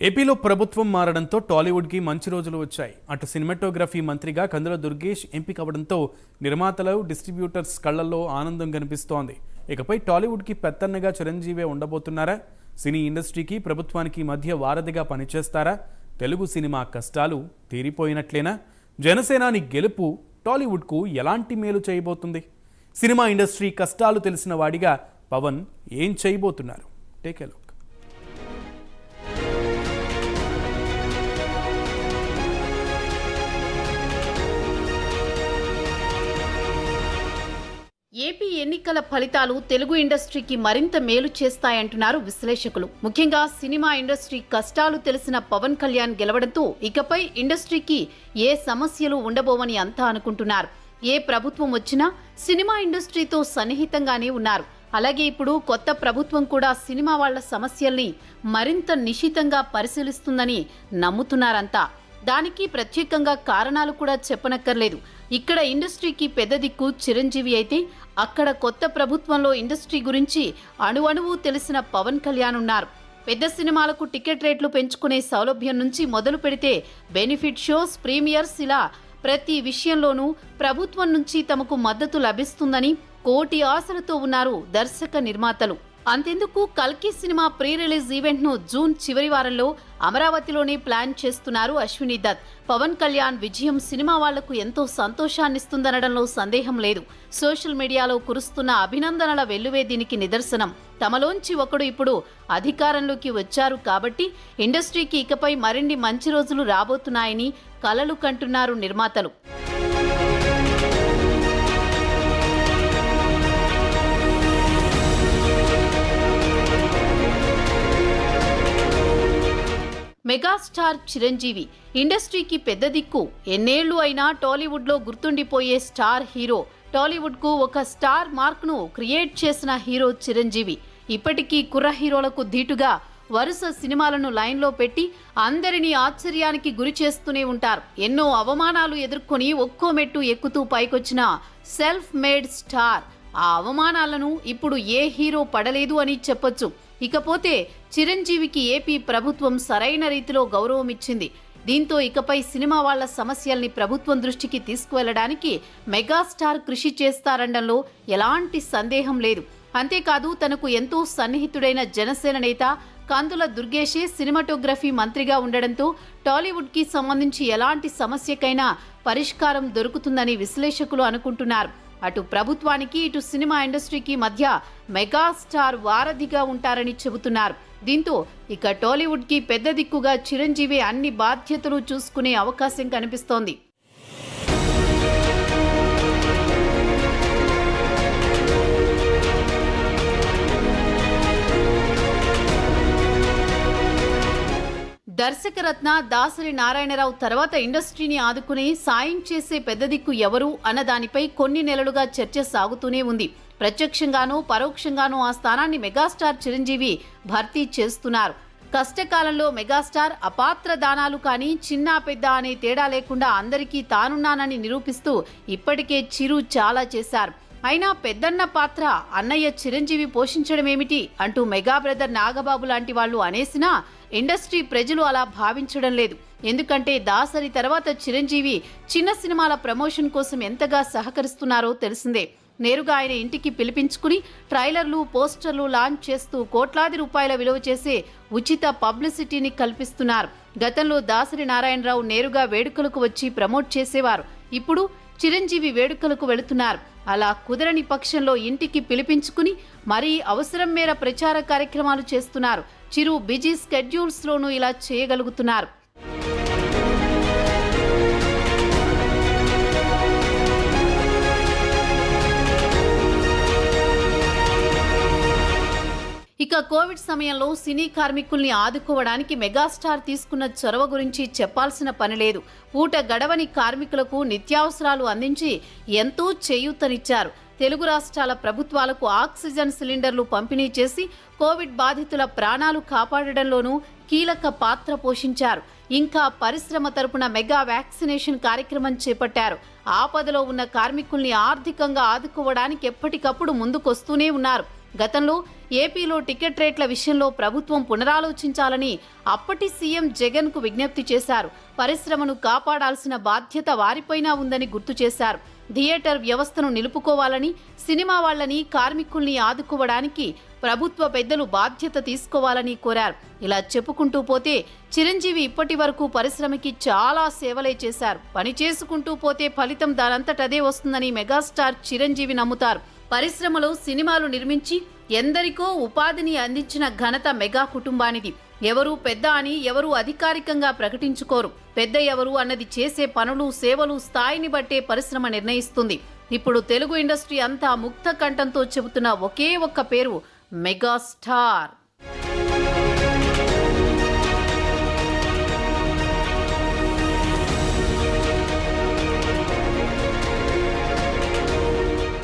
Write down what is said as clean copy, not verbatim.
ఏపీలో ప్రభుత్వం మారడంతో టాలీవుడ్కి మంచి రోజులు వచ్చాయి. అటు సినిమాటోగ్రఫీ మంత్రిగా కందుల దుర్గేష్ ఎంపికవడంతో నిర్మాతలు, డిస్ట్రిబ్యూటర్స్ కళ్లల్లో ఆనందం కనిపిస్తోంది. ఇకపై టాలీవుడ్కి పెత్తన్నగా చిరంజీవే ఉండబోతున్నారా? సినీ ఇండస్ట్రీకి ప్రభుత్వానికి మధ్య వారధిగా పనిచేస్తారా? తెలుగు సినిమా కష్టాలు తీరిపోయినట్లేనా? జనసేనాని గెలుపు టాలీవుడ్కు ఎలాంటి మేలు చేయబోతుంది? సినిమా ఇండస్ట్రీ కష్టాలు తెలిసిన వాడిగా పవన్ ఏం చేయబోతున్నారు? Take a look. ఏపీ ఎన్నికల ఫలితాలు తెలుగు ఇండస్ట్రీకి మరింత మేలు చేస్తాయంటున్నారు విశ్లేషకులు. ముఖ్యంగా సినిమా ఇండస్ట్రీ కష్టాలు తెలిసిన పవన్ కళ్యాణ్ గెలవడంతో ఇకపై ఇండస్ట్రీకి ఏ సమస్యలు ఉండబోవని అంతా అనుకుంటున్నారు. ఏ ప్రభుత్వం వచ్చినా సినిమా ఇండస్ట్రీతో సన్నిహితంగానే ఉన్నారు. అలాగే ఇప్పుడు కొత్త ప్రభుత్వం కూడా సినిమా వాళ్ల సమస్యల్ని మరింత నిశితంగా పరిశీలిస్తుందని నమ్ముతున్నారంతా. దానికి ప్రత్యేకంగా కారణాలు కూడా చెప్పనక్కర్లేదు. ఇక్కడ ఇండస్ట్రీకి పెద్ద దిక్కు చిరంజీవి అయితే, అక్కడ కొత్త ప్రభుత్వంలో ఇండస్ట్రీ గురించి అణువణువు తెలిసిన పవన్ కళ్యాణ్ ఉన్నారు. పెద్ద సినిమాలకు టికెట్ రేట్లు పెంచుకునే సౌలభ్యం నుంచి మొదలు పెడితే బెనిఫిట్ షోస్, ప్రీమియర్స్, ఇలా ప్రతి విషయంలోనూ ప్రభుత్వం నుంచి తమకు మద్దతు లభిస్తుందని కోటి ఆశలతో ఉన్నారు దర్శక నిర్మాతలు. అంతెందుకు, కల్కి సినిమా ప్రీ రిలీజ్ ఈవెంట్ ను జూన్ చివరి వారంలో అమరావతిలోనే ప్లాన్ చేస్తున్నారు అశ్విని దత్. పవన్ కళ్యాణ్ విజయం సినిమా వాళ్లకు ఎంతో సంతోషాన్నిస్తుందనడంలో సందేహం లేదు. సోషల్ మీడియాలో కురుస్తున్న అభినందనల వెల్లువే దీనికి నిదర్శనం. తమలోంచి ఒకడు ఇప్పుడు అధికారంలోకి వచ్చారు కాబట్టి ఇండస్ట్రీకి ఇకపై మరిన్ని మంచి రోజులు రాబోతున్నాయని కలలు కంటున్నారు నిర్మాతలు. మెగాస్టార్ చిరంజీవి ఇండస్ట్రీకి పెద్ద దిక్కు. ఎన్నేళ్లు అయినా టాలీవుడ్లో గుర్తుండిపోయే స్టార్ హీరో. టాలీవుడ్కు ఒక స్టార్ మార్క్ను క్రియేట్ చేసిన హీరో చిరంజీవి. ఇప్పటికీ కుర్ర హీరోలకు ధీటుగా వరుస సినిమాలను లైన్లో పెట్టి అందరినీ ఆశ్చర్యానికి గురి చేస్తూనే ఉంటారు. ఎన్నో అవమానాలు ఎదుర్కొని ఒక్కో మెట్టు ఎక్కుతూ పైకొచ్చిన సెల్ఫ్ మేడ్ స్టార్. ఆ అవమానాలను ఇప్పుడు ఏ హీరో పడలేదు అని చెప్పొచ్చు. ఇకపోతే చిరంజీవికి ఏపీ ప్రభుత్వం సరైన రీతిలో గౌరవం ఇచ్చింది. దీంతో ఇకపై సినిమా వాళ్ల సమస్యల్ని ప్రభుత్వం దృష్టికి తీసుకువెళ్లడానికి మెగాస్టార్ కృషి చేస్తారనడంలో ఎలాంటి సందేహం లేదు. అంతేకాదు, తనకు ఎంతో సన్నిహితుడైన జనసేన నేత కందుల దుర్గేషే సినిమాటోగ్రఫీ మంత్రిగా ఉండడంతో టాలీవుడ్కి సంబంధించి ఎలాంటి సమస్యకైనా పరిష్కారం దొరుకుతుందని విశ్లేషకులు అనుకుంటున్నారు. అటు ప్రభుత్వానికి, ఇటు సినిమా ఇండస్ట్రీకి మధ్య మెగాస్టార్ వారధిగా ఉంటారని చెబుతున్నారు. దీంతో ఇక టాలీవుడ్కి పెద్ద దిక్కుగా చిరంజీవి అన్ని బాధ్యతలు చూసుకునే అవకాశం కనిపిస్తోంది. దర్శకరత్న దాసరి నారాయణరావు తర్వాత ఇండస్ట్రీని ఆదుకుని సాయం చేసే పెద్ద దిక్కు ఎవరు అన్న దానిపై కొన్ని నెలలుగా చర్చ సాగుతూనే ఉంది. ప్రత్యక్షంగానూ పరోక్షంగానూ ఆ స్థానాన్ని మెగాస్టార్ చిరంజీవి భర్తీ చేస్తున్నారు. కష్టకాలంలో మెగాస్టార్ అపాత్ర దానాలు కానీ చిన్న పెద్ద అనే తేడా లేకుండా అందరికీ తానున్నానని నిరూపిస్తూ ఇప్పటికే చిరు చాలా చేశారు. అయినా పెద్దన్న పాత్ర అన్నయ్య చిరంజీవి పోషించడమేమిటి అంటూ మెగా బ్రదర్ నాగబాబు లాంటి వాళ్ళు అనేసినా ఇండస్ట్రీ ప్రజలు అలా భావించడం లేదు. ఎందుకంటే దాసరి తర్వాత చిరంజీవి చిన్న సినిమాల ప్రమోషన్ కోసం ఎంతగా సహకరిస్తున్నారో తెలిసిందే. నేరుగా ఆయన ఇంటికి పిలిపించుకుని ట్రైలర్లు, పోస్టర్లు లాంచ్ చేస్తూ కోట్లాది రూపాయల విలువ చేసే ఉచిత పబ్లిసిటీని కల్పిస్తున్నారు. గతంలో దాసరి నారాయణరావు నేరుగా వేడుకలకు వచ్చి ప్రమోట్ చేసేవారు. ఇప్పుడు చిరంజీవి వేడుకలకు వెళుతున్నారు. అలా కుదరని పక్షంలో ఇంటికి పిలిపించుకుని మరీ అవసరం మేర ప్రచార కార్యక్రమాలు చేస్తున్నారు. చిరు బిజీ స్కెడ్యూల్స్లోనూ ఇలా చేయగలుగుతున్నారు. ఇక కోవిడ్ సమయంలో సినీ కార్మికుల్ని ఆదుకోవడానికి మెగాస్టార్ తీసుకున్న చొరవ గురించి చెప్పాల్సిన పని లేదు. పూట గడవని కార్మికులకు నిత్యావసరాలు అందించి ఎంతో చేయూతనిచ్చారు. తెలుగు రాష్ట్రాల ప్రభుత్వాలకు ఆక్సిజన్ సిలిండర్లు పంపిణీ చేసి కోవిడ్ బాధితుల ప్రాణాలు కాపాడడంలోనూ కీలక పాత్ర పోషించారు. ఇంకా పరిశ్రమ తరపున మెగా వ్యాక్సినేషన్ కార్యక్రమం చేపట్టారు. ఆపదలో ఉన్న కార్మికుల్ని ఆర్థికంగా ఆదుకోవడానికి ఎప్పటికప్పుడు ముందుకొస్తూనే ఉన్నారు. గతంలో ఏపీలో టికెట్ రేట్ల విషయంలో ప్రభుత్వం పునరాలోచించాలని అప్పటి సీఎం జగన్కు విజ్ఞప్తి చేశారు. పరిశ్రమను కాపాడాల్సిన బాధ్యత వారిపైన ఉందని గుర్తు చేశారు. థియేటర్ వ్యవస్థను నిలుపుకోవాలని, సినిమా వాళ్లని, కార్మికుల్ని ఆదుకోవడానికి ప్రభుత్వ పెద్దలు బాధ్యత తీసుకోవాలని కోరారు. ఇలా చెప్పుకుంటూ పోతే చిరంజీవి ఇప్పటి వరకు పరిశ్రమకి చాలా సేవలే చేశారు. పని చేసుకుంటూ పోతే ఫలితం దానంతటదే వస్తుందని మెగాస్టార్ చిరంజీవి నమ్ముతారు. పరిశ్రమలో సినిమాలు నిర్మించి ఎందరికో ఉపాధిని అందించిన ఘనత మెగా కుటుంబానిది. ఎవరు పెద్ద అని ఎవరు అధికారికంగా ప్రకటించుకోరు. పెద్ద ఎవరు అన్నది చేసే పనులు, సేవలు స్థాయిని బట్టే పరిశ్రమ నిర్ణయిస్తుంది. ఇప్పుడు తెలుగు ఇండస్ట్రీ అంతా ముక్త కంఠంతో చెబుతున్న ఒకే ఒక్క పేరు మెగాస్టార్.